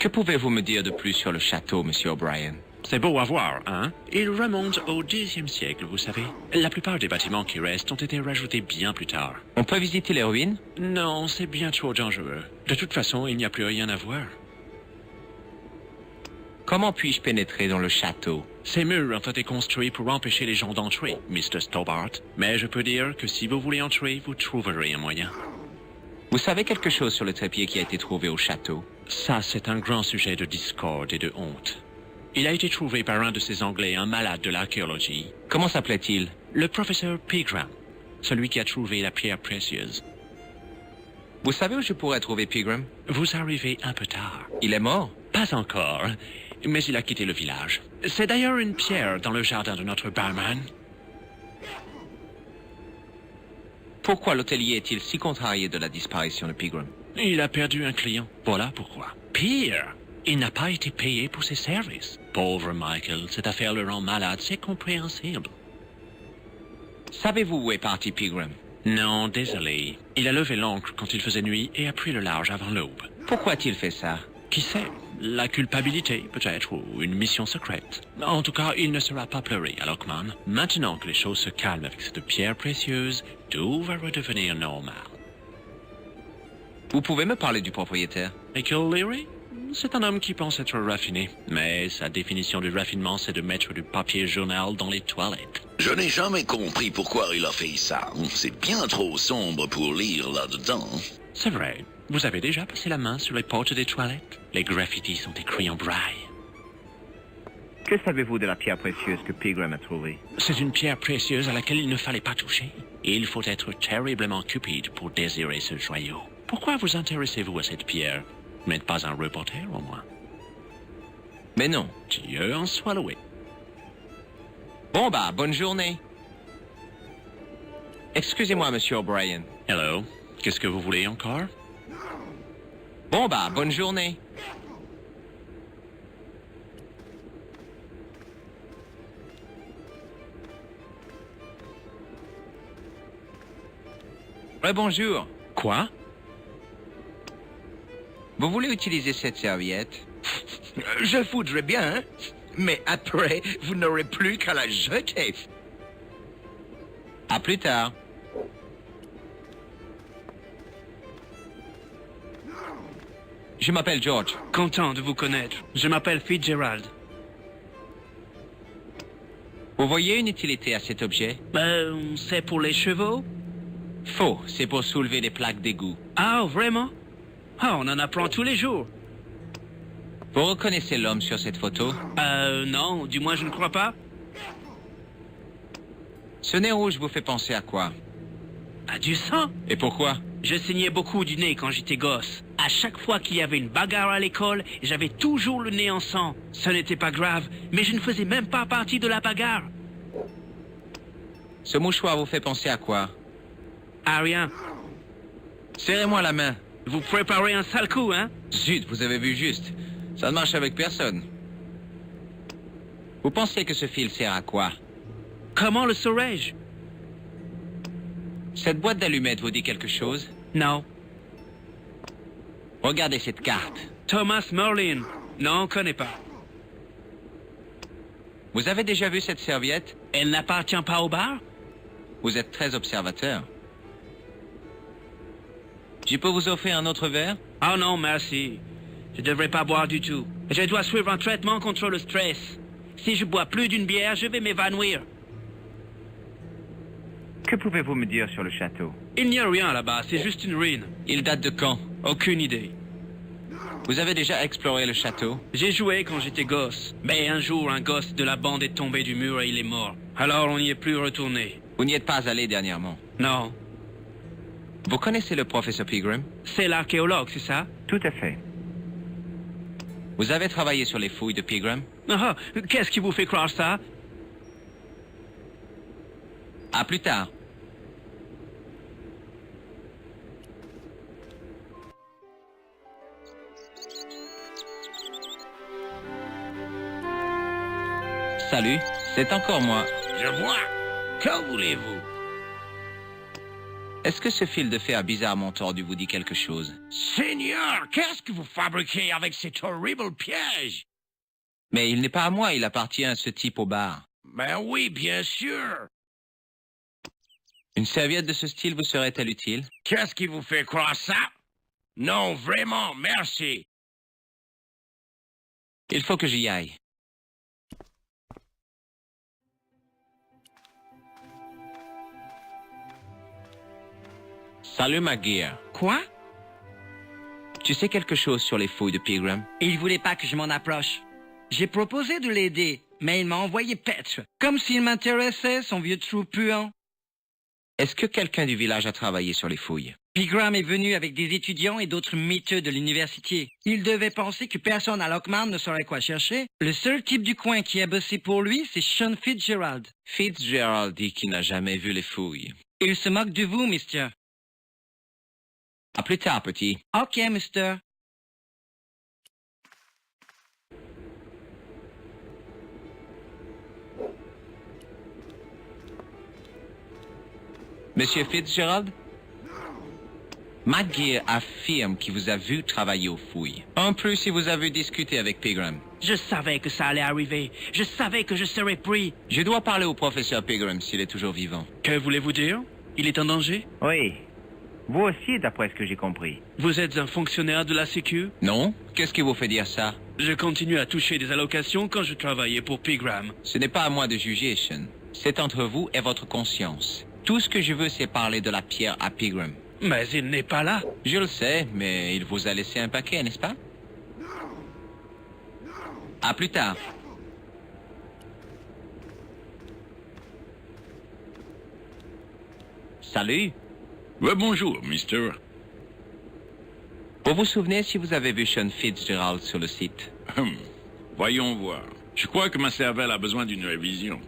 Que pouvez-vous me dire de plus sur le château, Monsieur O'Brien? C'est beau à voir, hein? Il remonte au Xe siècle, vous savez. La plupart des bâtiments qui restent ont été rajoutés bien plus tard. On peut visiter les ruines? Non, c'est bien trop dangereux. De toute façon, il n'y a plus rien à voir. Comment puis-je pénétrer dans le château? Ces murs ont été construits pour empêcher les gens d'entrer, Mr. Stobart. Mais je peux dire que si vous voulez entrer, vous trouverez un moyen. Vous savez quelque chose sur le trépied qui a été trouvé au château? Ça, c'est un grand sujet de discorde et de honte. Il a été trouvé par un de ces Anglais, un malade de l'archéologie. Comment s'appelait-il? Le professeur Pegram, celui qui a trouvé la pierre précieuse. Vous savez où je pourrais trouver Pegram? Vous arrivez un peu tard. Il est mort? Pas encore, mais il a quitté le village. C'est d'ailleurs une pierre dans le jardin de notre barman. Pourquoi l'hôtelier est-il si contrarié de la disparition de Pegram? Il a perdu un client, voilà pourquoi. Pire, il n'a pas été payé pour ses services. Pauvre Michael, cette affaire le rend malade, c'est compréhensible. Savez-vous où est parti Pegram? Non, désolé. Il a levé l'ancre quand il faisait nuit et a pris le large avant l'aube. Pourquoi a-t-il fait ça? Qui sait? La culpabilité, peut-être, ou une mission secrète. En tout cas, il ne sera pas pleuré à Lockman. Maintenant que les choses se calment avec cette pierre précieuse, tout va redevenir normal. Vous pouvez me parler du propriétaire? Michael Leary? C'est un homme qui pense être raffiné. Mais sa définition du raffinement, c'est de mettre du papier journal dans les toilettes. Je n'ai jamais compris pourquoi il a fait ça. C'est bien trop sombre pour lire là-dedans. C'est vrai. Vous avez déjà passé la main sur les portes des toilettes? Les graffitis sont écrits en braille. Que savez-vous de la pierre précieuse que Pegram a trouvée? C'est une pierre précieuse à laquelle il ne fallait pas toucher. Et il faut être terriblement cupide pour désirer ce joyau. Pourquoi vous intéressez-vous à cette pierre? Vous n'êtes pas un reporter, au moins. Mais non. Dieu en soit loué. Bon bah, bonne journée. Excusez-moi, Monsieur O'Brien. Hello. Qu'est-ce que vous voulez encore? Bon bah, bonne journée. Bonjour. Quoi? Vous voulez utiliser cette serviette? Je voudrais bien, mais après, vous n'aurez plus qu'à la jeter. À plus tard. Je m'appelle George. Content de vous connaître. Je m'appelle Fitzgerald. Vous voyez une utilité à cet objet? C'est pour les chevaux? Faux, c'est pour soulever des plaques d'égout. Ah, vraiment? Ah, on en apprend tous les jours. Vous reconnaissez l'homme sur cette photo? Non, du moins je ne crois pas. Ce nez rouge vous fait penser à quoi? À du sang? Et pourquoi? Je saignais beaucoup du nez quand j'étais gosse. À chaque fois qu'il y avait une bagarre à l'école, j'avais toujours le nez en sang. Ce n'était pas grave, mais je ne faisais même pas partie de la bagarre. Ce mouchoir vous fait penser à quoi? Ah, rien. Serrez-moi la main. Vous préparez un sale coup, hein? Zut, vous avez vu juste. Ça ne marche avec personne. Vous pensez que ce fil sert à quoi? Comment le saurais-je? Cette boîte d'allumettes vous dit quelque chose? Non. Regardez cette carte. Thomas Merlin. Non, on connaît pas. Vous avez déjà vu cette serviette? Elle n'appartient pas au bar? Vous êtes très observateur. Je peux vous offrir un autre verre? Oh non, merci. Je devrais pas boire du tout. Je dois suivre un traitement contre le stress. Si je bois plus d'une bière, je vais m'évanouir. Que pouvez-vous me dire sur le château? Il n'y a rien là-bas, c'est juste une ruine. Il date de quand? Aucune idée. Vous avez déjà exploré le château? J'ai joué quand j'étais gosse. Mais un jour, un gosse de la bande est tombé du mur et il est mort. Alors on n'y est plus retourné. Vous n'y êtes pas allé dernièrement? Non. Vous connaissez le professeur Pegram? C'est l'archéologue, c'est ça? Tout à fait. Vous avez travaillé sur les fouilles de Pegram? Ah, qu'est-ce qui vous fait croire ça? À plus tard. Salut, c'est encore moi. Je vois. Que voulez-vous? Est-ce que ce fil de fer bizarrement tordu vous dit quelque chose? Seigneur, qu'est-ce que vous fabriquez avec cet horrible piège? Mais il n'est pas à moi, il appartient à ce type au bar. Ben oui, bien sûr. Une serviette de ce style vous serait-elle utile? Qu'est-ce qui vous fait croire ça? Non, vraiment, merci. Il faut que j'y aille. Salut, McGear. Quoi? Tu sais quelque chose sur les fouilles de Pegram? Il voulait pas que je m'en approche. J'ai proposé de l'aider, mais il m'a envoyé paître, comme s'il m'intéressait, son vieux trou puant. Est-ce que quelqu'un du village a travaillé sur les fouilles? Pegram est venu avec des étudiants et d'autres miteux de l'université. Il devait penser que personne à Lockman ne saurait quoi chercher. Le seul type du coin qui a bossé pour lui, c'est Sean Fitzgerald. Fitzgerald dit qu'il n'a jamais vu les fouilles. Il se moque de vous, mister. À plus tard, petit. OK, mister. Monsieur Fitzgerald? McGear affirme qu'il vous a vu travailler aux fouilles. En plus, il vous a vu discuter avec Pegram. Je savais que ça allait arriver. Je savais que je serais pris. Je dois parler au professeur Pegram s'il est toujours vivant. Que voulez-vous dire? Il est en danger? Oui. Vous aussi, d'après ce que j'ai compris. Vous êtes un fonctionnaire de la Sécu? Non? Qu'est-ce qui vous fait dire ça? Je continue à toucher des allocations quand je travaillais pour Pegram. Ce n'est pas à moi de juger, Sean. C'est entre vous et votre conscience. Tout ce que je veux, c'est parler de la pierre à Pegram. Mais il n'est pas là. Je le sais, mais il vous a laissé un paquet, n'est-ce pas? À plus tard. Salut. Bonjour, mister. Vous vous souvenez si vous avez vu Sean Fitzgerald sur le site? Voyons voir. Je crois que ma cervelle a besoin d'une révision.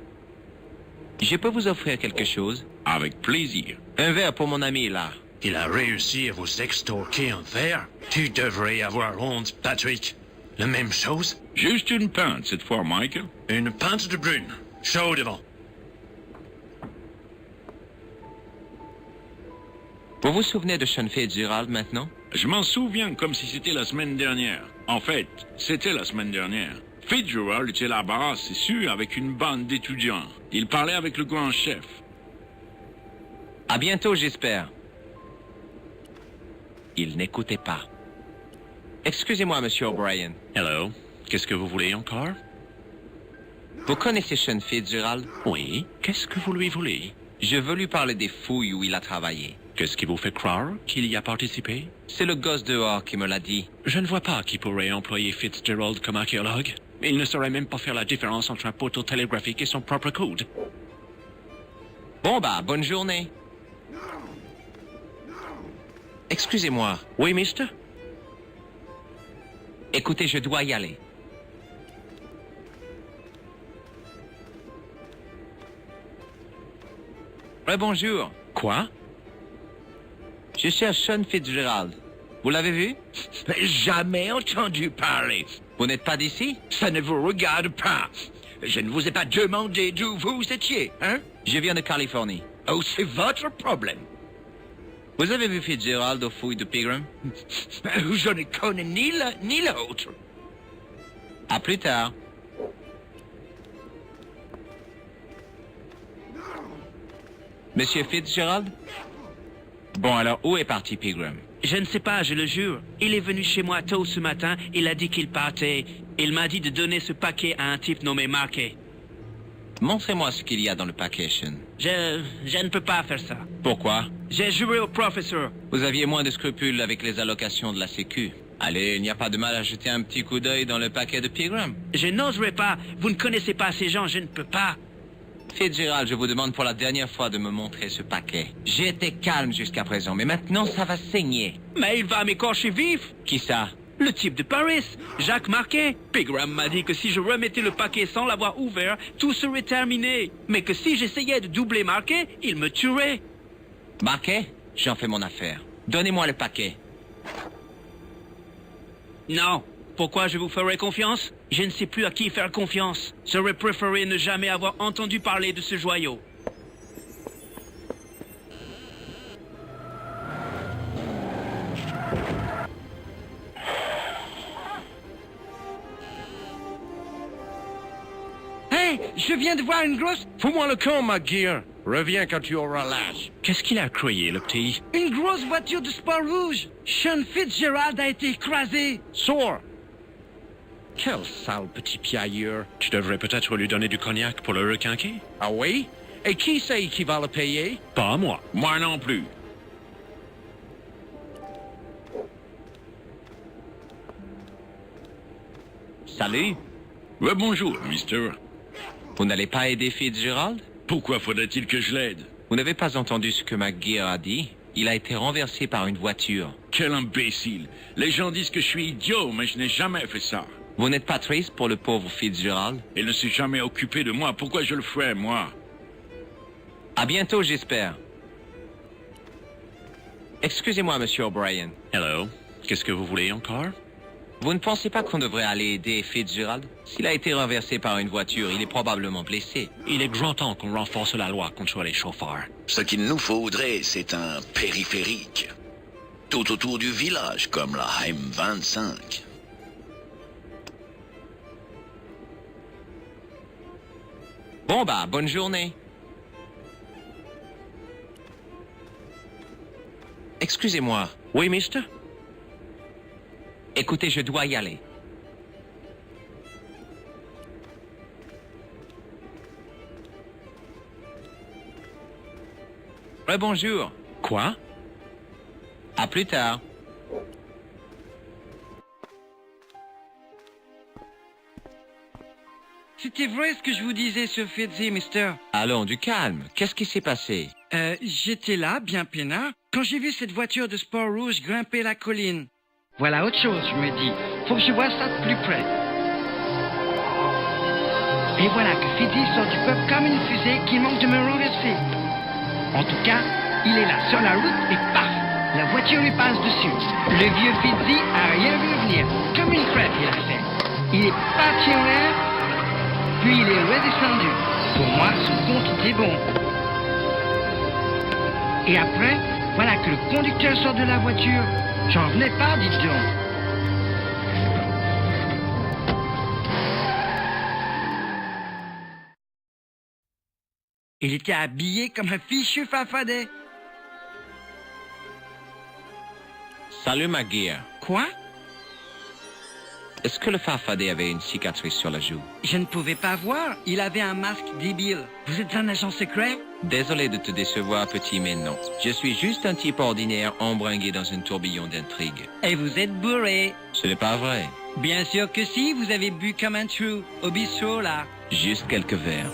Je peux vous offrir quelque chose? Avec plaisir. Un verre pour mon ami, là. Il a réussi à vous extorquer un verre? Tu devrais avoir honte, Patrick. La même chose? Juste une pinte cette fois, Michael. Une pinte de brune. Chaud devant. Vous vous souvenez de Sean Fitzgerald maintenant? Je m'en souviens comme si c'était la semaine dernière. En fait, c'était la semaine dernière. Fitzgerald était là-bas, c'est sûr, avec une bande d'étudiants. Il parlait avec le grand chef. À bientôt, j'espère. Il n'écoutait pas. Excusez-moi, monsieur O'Brien. Hello. Qu'est-ce que vous voulez encore? Vous connaissez Sean Fitzgerald? Oui. Qu'est-ce que vous lui voulez? Je veux lui parler des fouilles où il a travaillé. Qu'est-ce qui vous fait croire qu'il y a participé? C'est le gosse dehors qui me l'a dit. Je ne vois pas qui pourrait employer Fitzgerald comme archéologue. Il ne saurait même pas faire la différence entre un poteau télégraphique et son propre code. Bon bah, bonne journée. Excusez-moi. Oui, mister? Écoutez, je dois y aller. Bonjour. Quoi? Je cherche Sean Fitzgerald. Vous l'avez vu? Jamais entendu parler. Vous n'êtes pas d'ici? Ça ne vous regarde pas. Je ne vous ai pas demandé d'où vous étiez, hein? Je viens de Californie. Oh, c'est votre problème. Vous avez vu Fitzgerald aux fouilles de Pegram? Je ne connais ni l'un ni l'autre. À plus tard. Monsieur Fitzgerald? Bon, alors, où est parti Pegram? Je ne sais pas, je le jure. Il est venu chez moi tôt ce matin, il a dit qu'il partait. Il m'a dit de donner ce paquet à un type nommé Marquet. Montrez-moi ce qu'il y a dans le paquet, Sean. Je ne peux pas faire ça. Pourquoi? J'ai juré au professeur. Vous aviez moins de scrupules avec les allocations de la Sécu. Allez, il n'y a pas de mal à jeter un petit coup d'œil dans le paquet de Pegram. Je n'oserais pas. Vous ne connaissez pas ces gens, je ne peux pas. Fitzgerald, je vous demande pour la dernière fois de me montrer ce paquet. J'ai été calme jusqu'à présent, mais maintenant ça va saigner. Mais il va m'écorcher vif. Qui ça? Le type de Paris, Jacques Marquet. Pegram m'a dit que si je remettais le paquet sans l'avoir ouvert, tout serait terminé. Mais que si j'essayais de doubler Marquet, il me tuerait. Marquet? J'en fais mon affaire. Donnez-moi le paquet. Non. Pourquoi je vous ferais confiance? Je ne sais plus à qui faire confiance. J'aurais préféré ne jamais avoir entendu parler de ce joyau. Je viens de voir une grosse... Fous-moi le camp, McGear. Reviens quand tu auras l'âge. Qu'est-ce qu'il a crié, le petit? Une grosse voiture de sport rouge. Sean Fitzgerald a été écrasé. Sors. Quel sale petit piailleur. Tu devrais peut-être lui donner du cognac pour le requinquer. Ah oui? Et qui c'est qui va le payer? Pas moi. Moi non plus. Salut. Bonjour, mister. Vous n'allez pas aider Fitzgerald? Pourquoi faudrait-il que je l'aide? Vous n'avez pas entendu ce que McGear a dit? Il a été renversé par une voiture. Quel imbécile. Les gens disent que je suis idiot, mais je n'ai jamais fait ça. Vous n'êtes pas triste pour le pauvre Fitzgerald? Il ne s'est jamais occupé de moi. Pourquoi je le ferais, moi? À bientôt, j'espère. Excusez-moi, Monsieur O'Brien. Hello. Qu'est-ce que vous voulez encore? Vous ne pensez pas qu'on devrait aller aider Fitzgerald? S'il a été renversé par une voiture, il est probablement blessé. Il est grand temps qu'on renforce la loi contre les chauffeurs. Ce qu'il nous faudrait, c'est un périphérique. Tout autour du village, comme la M25. Bon bah, bonne journée. Excusez-moi. Oui, mister? Écoutez, je dois y aller. Rebonjour. Quoi? À plus tard. C'était vrai ce que je vous disais sur Fitzy, mister. Allons, du calme. Qu'est-ce qui s'est passé? J'étais là, bien peinard, quand j'ai vu cette voiture de sport rouge grimper la colline. Voilà autre chose, je me dis. Faut que je vois ça de plus près. Et voilà que Fitzy sort du peuple comme une fusée qui manque de me renverser. En tout cas, il est là sur la route et paf! La voiture lui passe dessus. Le vieux Fitzy a rien vu venir. Comme une crêpe, il a fait. Il est parti en l'air, puis il est redescendu. Pour moi, son compte était bon. Et après, voilà que le conducteur sort de la voiture. J'en revenais pas, dites donc. Il était habillé comme un fichu farfadet. Salut, McGear. Quoi? Est-ce que le farfadet avait une cicatrice sur la joue? Je ne pouvais pas voir. Il avait un masque débile. Vous êtes un agent secret? Désolé de te décevoir, petit, mais non. Je suis juste un type ordinaire embringué dans un tourbillon d'intrigue. Et vous êtes bourré. Ce n'est pas vrai. Bien sûr que si, vous avez bu comme un trou. Au bistrot, là. Juste quelques verres.